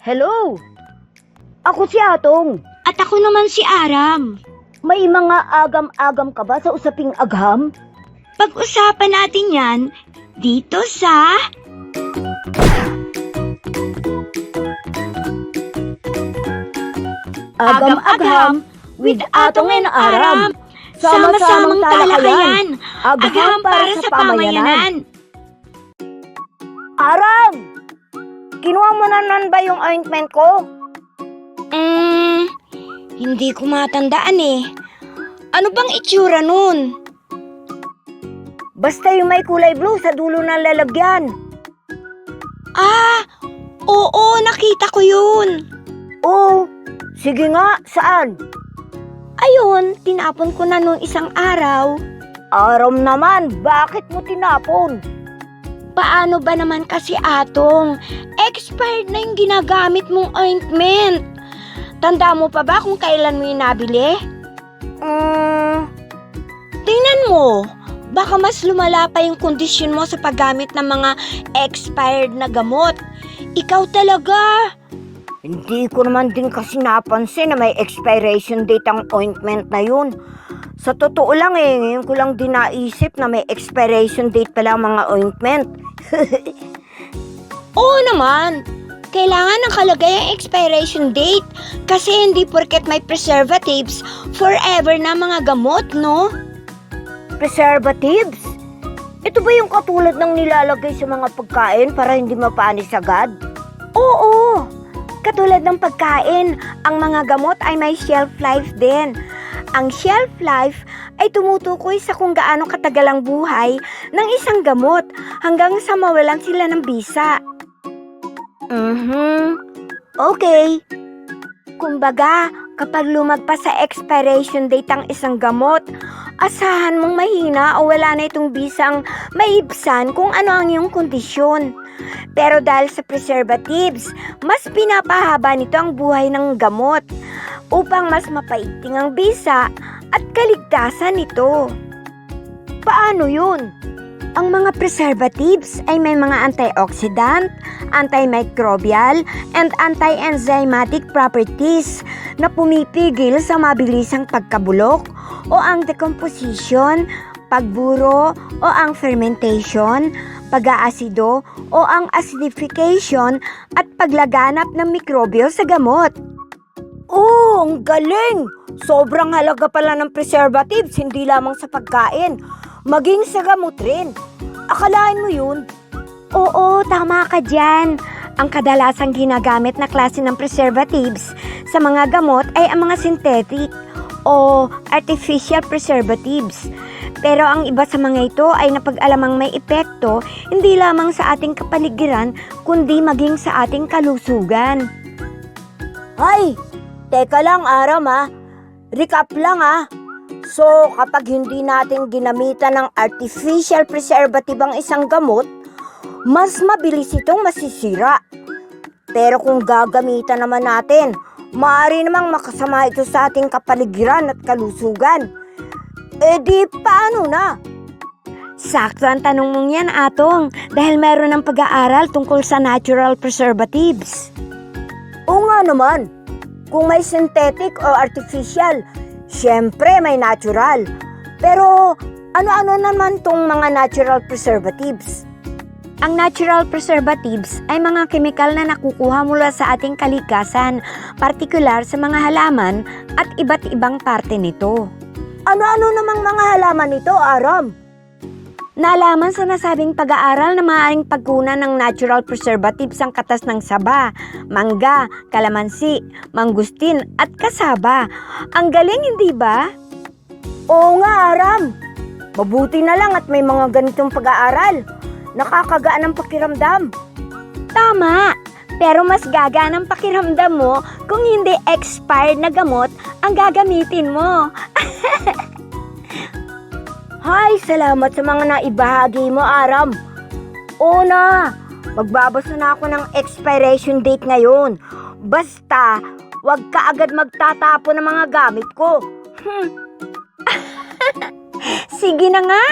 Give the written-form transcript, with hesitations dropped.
Hello! Ako si Atong. At ako naman si Aram. May mga agam-agam ka ba sa usaping agham? Pag-usapan natin yan dito sa... Agam-agam with Atong and Aram. Sama-samang talakayan. Agham para sa pamayanan. Aram! Kinuha mo na nun ba yung ointment ko? Hindi ko matandaan eh. Ano bang itsura nun? Basta yung may kulay blue sa dulo ng lalagyan. Oo, nakita ko yun. Oo, sige nga, saan? Ayun, tinapon ko na nung isang araw. Aram naman, bakit mo tinapon? Paano ba naman kasi Atong? Expired na yung ginagamit mong ointment. Tanda mo pa ba kung kailan mo yung nabili? Tingnan mo, baka mas lumala pa yung kondisyon mo sa paggamit ng mga expired na gamot. Ikaw talaga. Hindi ko naman din kasi napansin na may expiration date ang ointment na yun. Sa totoo lang ngayon ko lang din naisip na may expiration date pala ang mga ointment. Oo naman, kailangan nakalagay ang expiration date kasi hindi porket may preservatives, forever na mga gamot, no? Preservatives? Ito ba yung katulad ng nilalagay sa mga pagkain para hindi mapanis agad? Oo, katulad ng pagkain, ang mga gamot ay may shelf life din. Ang shelf life ay tumutukoy sa kung gaano katagal ang buhay ng isang gamot hanggang sa mawalan sila ng bisa. Okay. Kumbaga, kapag lumagpas sa expiration date ang isang gamot, asahan mong mahina o wala na itong bisang maibsan kung ano ang iyong kondisyon. Pero dahil sa preservatives, mas pinapahaba nito ang buhay ng gamot upang mas mapaiting ang bisa at kaligtasan nito. Paano yun? Ang mga preservatives ay may mga antioxidant, antimicrobial, and anti-enzymatic properties na pumipigil sa mabilisang pagkabulok o ang decomposition, pagburo o ang fermentation, pag-aasido o ang acidification at paglaganap ng mikrobyo sa gamot. Oh, ang galing! Sobrang halaga pala ng preservatives, hindi lamang sa pagkain, maging sa gamot rin. Akalain mo yun? Oo, tama ka dyan. Ang kadalasang ginagamit na klase ng preservatives sa mga gamot ay ang mga synthetic o artificial preservatives. Pero ang iba sa mga ito ay napag-alamang may epekto hindi lamang sa ating kapaligiran kundi maging sa ating kalusugan. Ay, teka lang Aram recap lang So, kapag hindi natin ginamitan ng artificial preservative ang isang gamot, mas mabilis itong masisira. Pero kung gagamitan naman natin, maaari namang makasama ito sa ating kapaligiran at kalusugan. Di paano na? Sakto ang tanong mong yan, Atong, dahil meron ng pag-aaral tungkol sa natural preservatives. Oo nga naman, kung may synthetic o artificial, syempre may natural. Pero ano-ano naman tong mga natural preservatives? Ang natural preservatives ay mga kemikal na nakukuha mula sa ating kalikasan, partikular sa mga halaman at iba't ibang parte nito. Ano-ano namang mga halaman nito, Aram? Nalaman sa nasabing pag-aaral na maaaring pagkunan ng natural preservatives ang katas ng saba, mangga, kalamansi, mangustin at kasaba. Ang galing, hindi ba? Oo nga, Aram. Mabuti na lang at may mga ganitong pag-aaral. Nakakagaan ng pakiramdam. Tama, pero mas gagaan ang pakiramdam mo kung hindi expired na gamot ang gagamitin mo. Hay, salamat sa mga naibahagi mo, Aram. Oo na, magbabasa na ako ng expiration date ngayon. Basta, wag ka agad magtatapon ng mga gamit ko. Sige na nga.